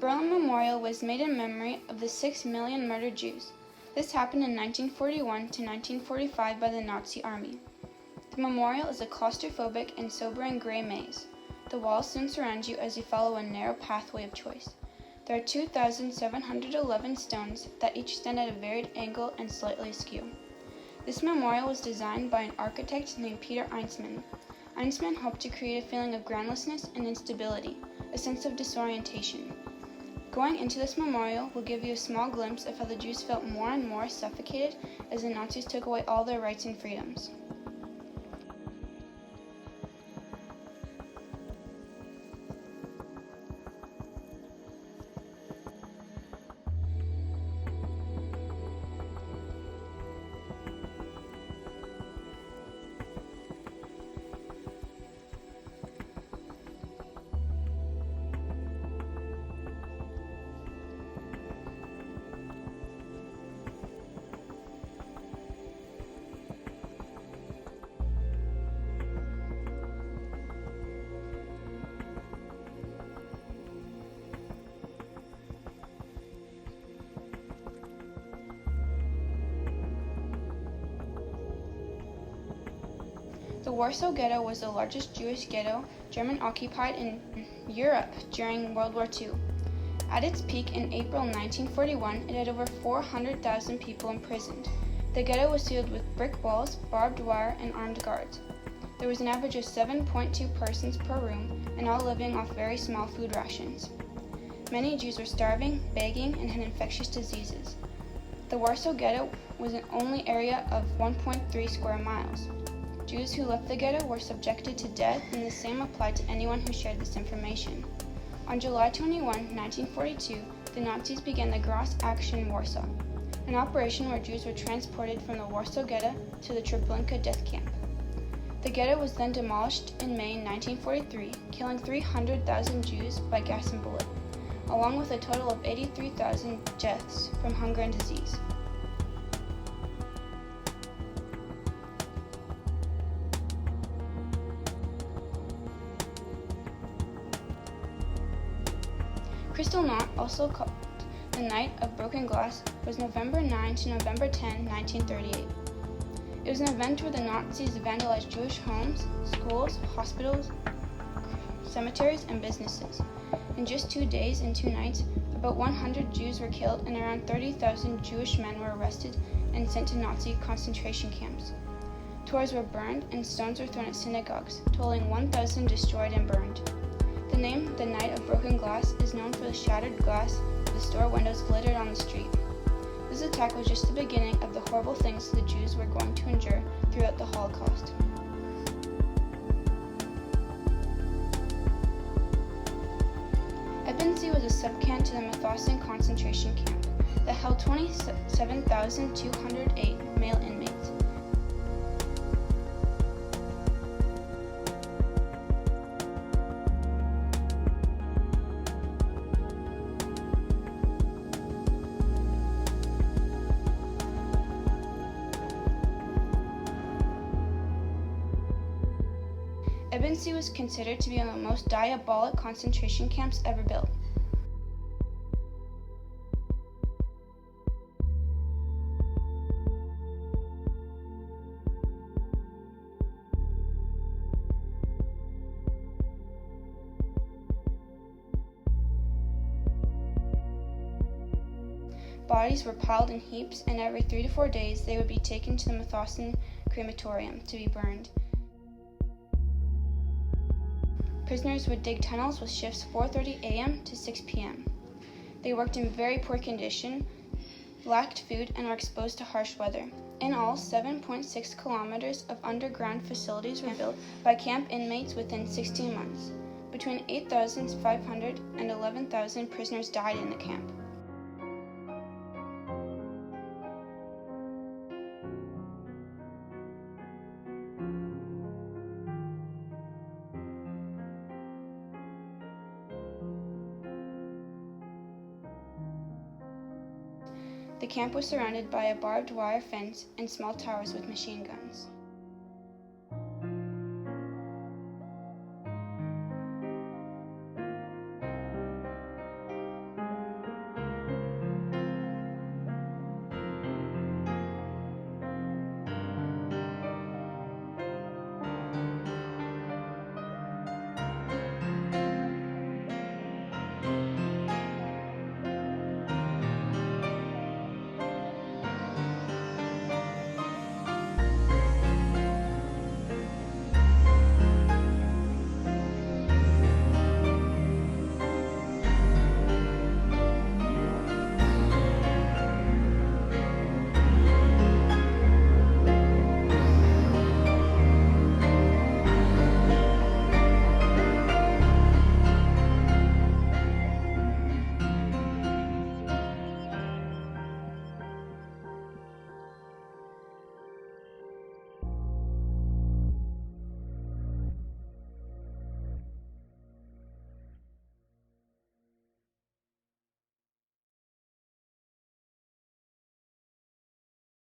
Berlin Memorial was made in memory of the 6 million murdered Jews. This happened in 1941 to 1945 by the Nazi Army. The memorial is a claustrophobic and sobering gray maze. The walls soon surround you as you follow a narrow pathway of choice. There are 2,711 stones that each stand at a varied angle and slightly askew. This memorial was designed by an architect named Peter Einsmann. Einsmann hoped to create a feeling of groundlessness and instability, a sense of disorientation. Going into this memorial will give you a small glimpse of how the Jews felt more and more suffocated as the Nazis took away all their rights and freedoms. The Warsaw Ghetto was the largest Jewish ghetto German-occupied in Europe during World War II. At its peak in April 1941, it had over 400,000 people imprisoned. The ghetto was sealed with brick walls, barbed wire, and armed guards. There was an average of 7.2 persons per room, and all living off very small food rations. Many Jews were starving, begging, and had infectious diseases. The Warsaw Ghetto was an only area of 1.3 square miles. Jews who left the ghetto were subjected to death, and the same applied to anyone who shared this information. On July 21, 1942, the Nazis began the Gross Action Warsaw, an operation where Jews were transported from the Warsaw Ghetto to the Treblinka death camp. The ghetto was then demolished in May 1943, killing 300,000 Jews by gas and bullet, along with a total of 83,000 deaths from hunger and disease. Kristallnacht, also called the Night of Broken Glass, was November 9 to November 10, 1938. It was an event where the Nazis vandalized Jewish homes, schools, hospitals, cemeteries, and businesses. In just 2 days and 2 nights, about 100 Jews were killed and around 30,000 Jewish men were arrested and sent to Nazi concentration camps. Torahs were burned and stones were thrown at synagogues, totaling 1,000 destroyed and burned. The name, the Night of Broken Glass, is known for the shattered glass of the store windows littered on the street. This attack was just the beginning of the horrible things the Jews were going to endure throughout the Holocaust. Ebensee was a subcamp to the Mauthausen concentration camp that held 27,208 male inmates. Ebensee was considered to be one of the most diabolic concentration camps ever built. Bodies were piled in heaps, and every 3 to 4 days they would be taken to the Mauthausen crematorium to be burned. Prisoners would dig tunnels with shifts 4:30 a.m. to 6 p.m. They worked in very poor condition, lacked food, and were exposed to harsh weather. In all, 7.6 kilometers of underground facilities were built by camp inmates within 16 months. Between 8,500 and 11,000 prisoners died in the camp. The camp was surrounded by a barbed wire fence and small towers with machine guns.